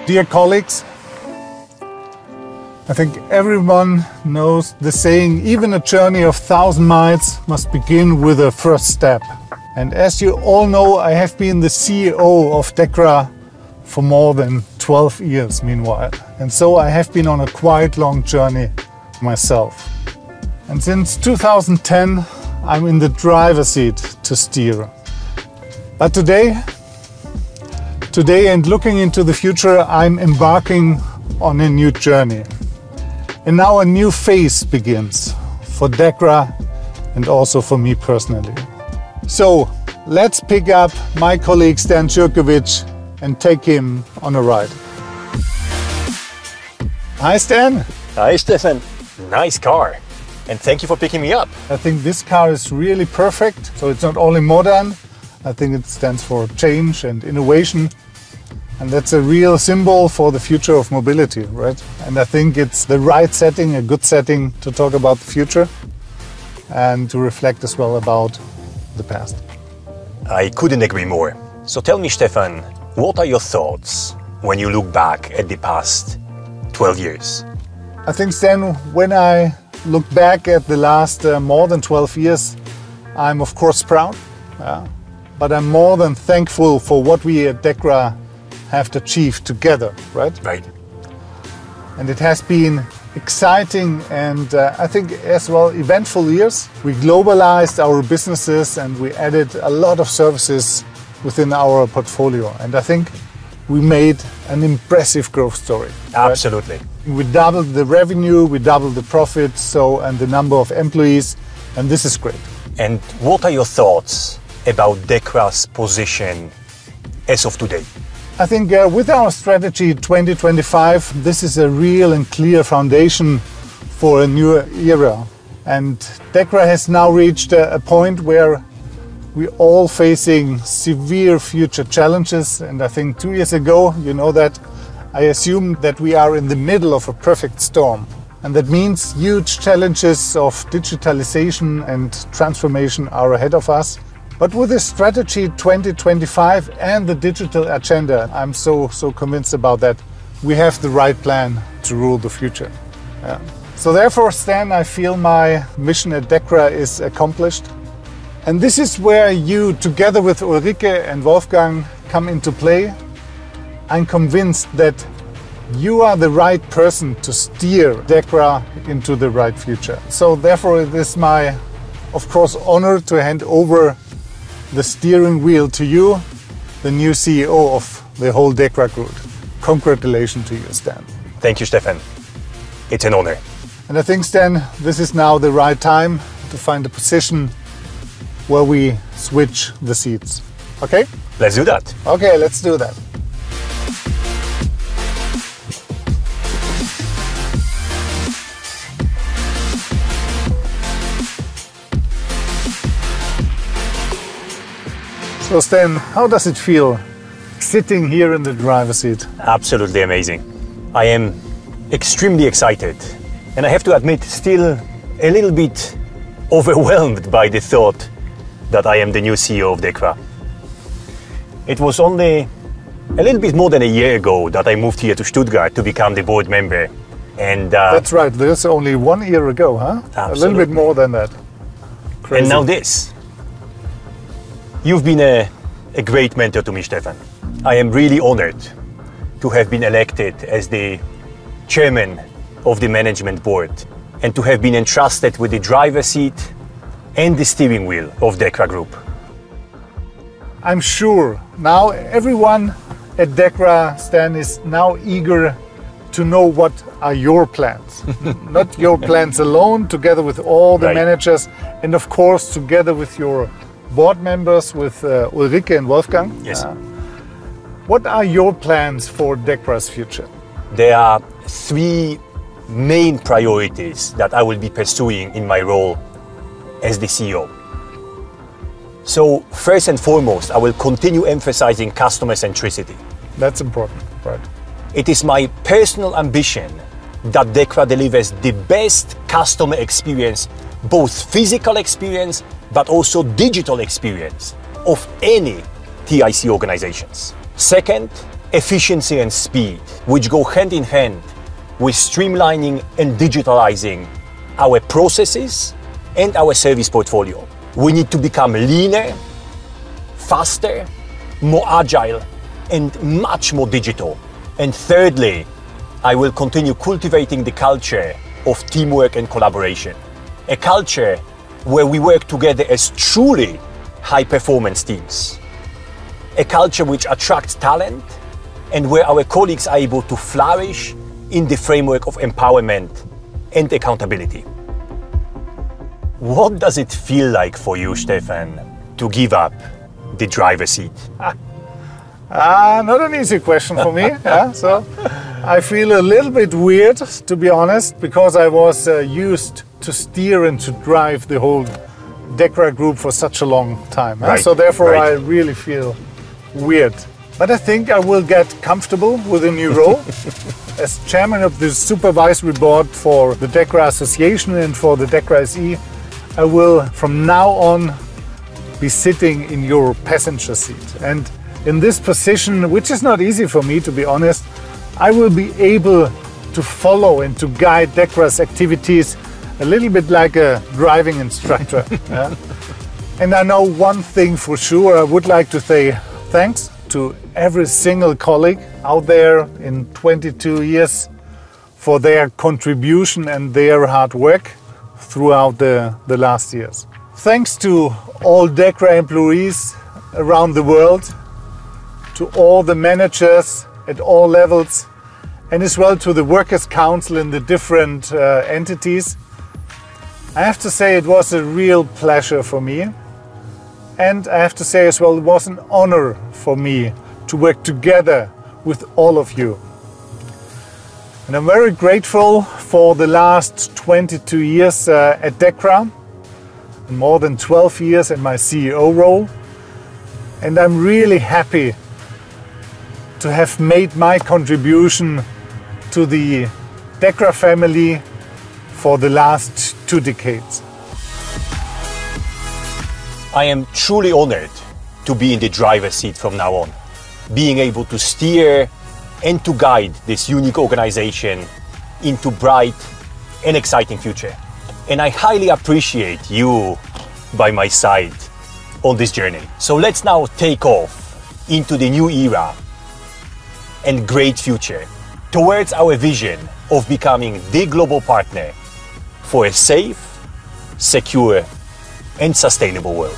Dear colleagues, I think everyone knows the saying, even a journey of 1,000 miles must begin with a first step. And as you all know, I have been the CEO of DEKRA for more than 12 years meanwhile. And so I have been on a quite long journey myself. And since 2010, I'm in the driver's seat to steer. But today and looking into the future, I'm embarking on a new journey. And now a new phase begins for DEKRA and also for me personally. So let's pick up my colleague Stan Zurkiewicz and take him on a ride. Hi Stan. Hi Stefan. Nice car. And thank you for picking me up. I think this car is really perfect. So it's not only modern, I think it stands for change and innovation. And that's a real symbol for the future of mobility, right? And I think it's the right setting, a good setting to talk about the future and to reflect as well about the past. I couldn't agree more. So tell me, Stefan, what are your thoughts when you look back at the past 12 years? I think, Stan, when I look back at the last more than 12 years, I'm of course proud, but I'm more than thankful for what we at DEKRA have achieved together, right? Right. And it has been exciting and I think as well eventful years. We globalized our businesses and we added a lot of services within our portfolio. And I think we made an impressive growth story. Absolutely. Right? We doubled the revenue, we doubled the profits, and the number of employees, and this is great. And what are your thoughts about DEKRA's position as of today? I think with our strategy 2025, this is a real and clear foundation for a new era. And DEKRA has now reached a point where we're all facing severe future challenges. And I think 2 years ago, you know that, I assumed that we are in the middle of a perfect storm. And that means huge challenges of digitalization and transformation are ahead of us. But with the strategy 2025 and the digital agenda, I'm so convinced about that, we have the right plan to rule the future. So therefore, Stan, I feel my mission at DEKRA is accomplished. And this is where you, together with Ulrike and Wolfgang, come into play. I'm convinced that you are the right person to steer DEKRA into the right future. So therefore, it is my, of course, honor to hand over the steering wheel to you, the new CEO of the whole DEKRA Group. Congratulations to you, Stan. Thank you, Stefan. It's an honor. And I think, Stan, this is now the right time to find a position where we switch the seats. Okay? Let's do that. Okay, let's do that. So Stan, how does it feel sitting here in the driver's seat? Absolutely amazing. I am extremely excited. And I have to admit, still a little bit overwhelmed by the thought that I am the new CEO of DEKRA. It was only a little bit more than a year ago that I moved here to Stuttgart to become the board member. And that's right, that's only 1 year ago, huh? Absolutely. A little bit more than that. Crazy. And now this. You've been a great mentor to me, Stefan. I am really honored to have been elected as the chairman of the management board and to have been entrusted with the driver's seat and the steering wheel of DEKRA Group. I'm sure now everyone at DEKRA, Stan, is now eager to know what are your plans. Not your plans alone, together with all the managers and of course together with your board members, with Ulrike and Wolfgang. Yes. What are your plans for DEKRA's future? There are 3 main priorities that I will be pursuing in my role as the CEO. So first and foremost, I will continue emphasizing customer centricity. That's important, right? It is my personal ambition that DEKRA delivers the best customer experience, both physical experience, but also digital experience of any TIC organizations. Second, efficiency and speed, which go hand in hand with streamlining and digitalizing our processes and our service portfolio. We need to become leaner, faster, more agile, and much more digital. And thirdly, I will continue cultivating the culture of teamwork and collaboration. A culture where we work together as truly high-performance teams. A culture which attracts talent and where our colleagues are able to flourish in the framework of empowerment and accountability. What does it feel like for you, Stefan, to give up the driver's seat? Not an easy question for me. So I feel a little bit weird, to be honest, because I was used to steer and to drive the whole DEKRA group for such a long time. Right, so therefore right. I really feel weird. But I think I will get comfortable with a new role. As chairman of the supervisory board for the DEKRA Association and for the DEKRA SE, I will from now on be sitting in your passenger seat. And in this position, which is not easy for me, to be honest, I will be able to follow and to guide DEKRA's activities a little bit like a driving instructor. And I know one thing for sure, I would like to say thanks to every single colleague out there in 22 years for their contribution and their hard work throughout the last years. Thanks to all DEKRA employees around the world, to all the managers at all levels, and as well to the Workers' Council in the different entities. I have to say it was a real pleasure for me. And I have to say as well, it was an honor for me to work together with all of you. And I'm very grateful for the last 22 years at DEKRA, and more than 12 years in my CEO role. And I'm really happy to have made my contribution to the DEKRA family for the last 2 decades. I am truly honored to be in the driver's seat from now on, being able to steer and to guide this unique organization into bright and exciting future. And I highly appreciate you by my side on this journey. So let's now take off into the new era and great future towards our vision of becoming the global partner for a safe, secure, and sustainable world.